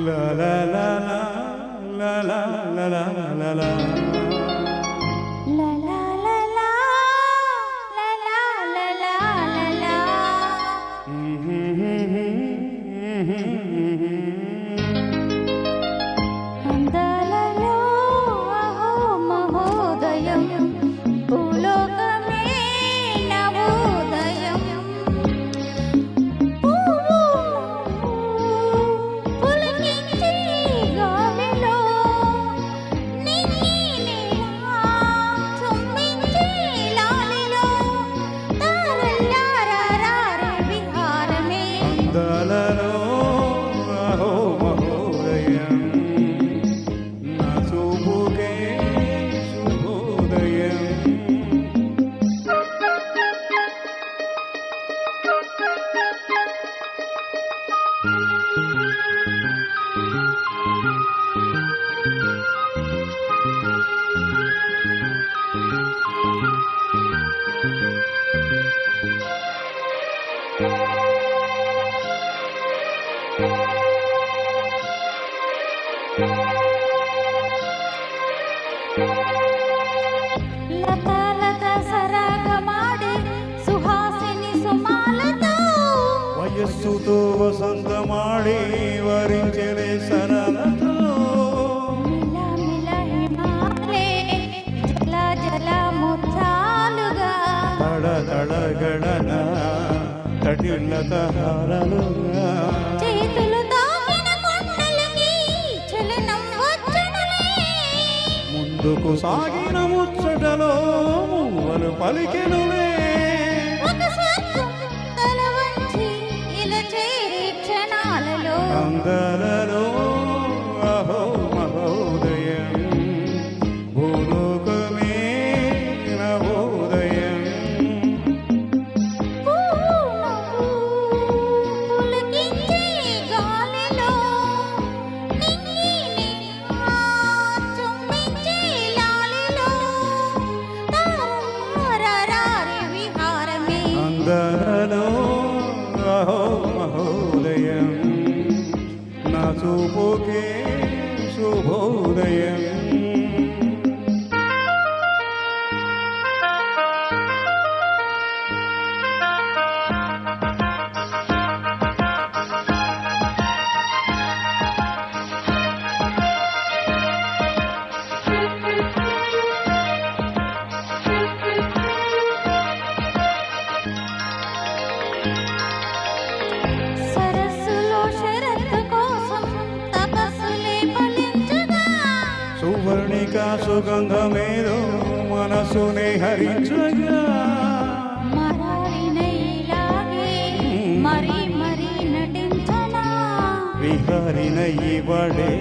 La la la la la la la la la. La la la la la la la la la la. అందాలలో అహో మహోదయం భూలోకమే నవోదయం పులకించే గాలిలో నిన్నిలా చుంబించే లాలిలో తారల్లారారే విహారమే అందాలలో అహో మహోదయం నా చూపుకే శుభోదయం. లత లత సరాగమాడే సుహాసిని సుమాలతో వయస్సుతో వసంతమాడి వరించలే సరళతో మిల మిల హిమాలే జల జల ముత్యాలుగా తడ తడ గడన తటిల్లత హారలుగా చేతులు తాకిన కొండలకి చలనం వచ్చనులే ముందుకు సాగిన ముచ్చటలో మువ్వలు పలికెనులే. ఒక స్వర్గం తల వంచి ఇలా చేరే క్షణాలలో అందరలో అహో మహోదయం భూలోకమే నవోదయం. పులకించే గాలిలో నిన్నిలా చుంబించే లాలిలో తారల్లారారే విహారమే అందరలో అహో మహోదయం నా చూపుకే శుభోదయం. సరస్సులో షరత్తు కోసం తపస్సులే ఫలించగా సువర్ణిక సుగంధమేదో మనసునే హరించగా మరాలిన ఇలాగే మరీ మరీ నటించనా విహారిన ఇవడే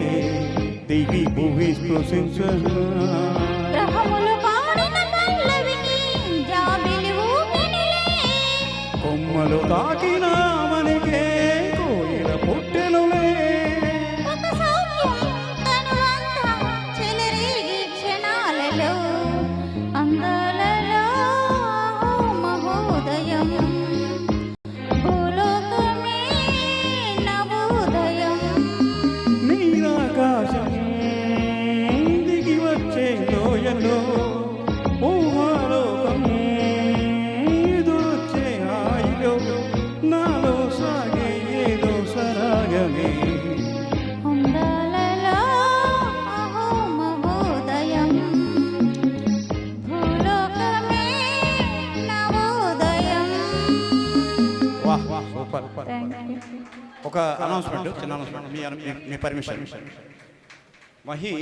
దివి భువి స్పృశించగా గ్రహములు పాడిన పల్లవికి జాబిలి ఊపినిలే కొమ్మలు తాకిన మనకే కోయిల పుట్టెనులే. ఒక సౌఖ్యం తనువంతా చెలరేగి క్షణాలలో అందాలలో మహోదయం భూలోకమే నవోదయం నీరాకాశం దిగి వచ్చే లోయలో ఊహాలోకం ఎదురొచ్చే హాయిలో నాలో సాగే ఏదో సరాగమే. అందాలలో అహో మహోదయం భూలోకమే నవోదయం. వాహ్ వాహ్ సూపర్. Thank you. ఒక అనౌన్స్మెంట్, చిన్న అనౌన్స్మెంట్, మీ పర్మిషన్. మహి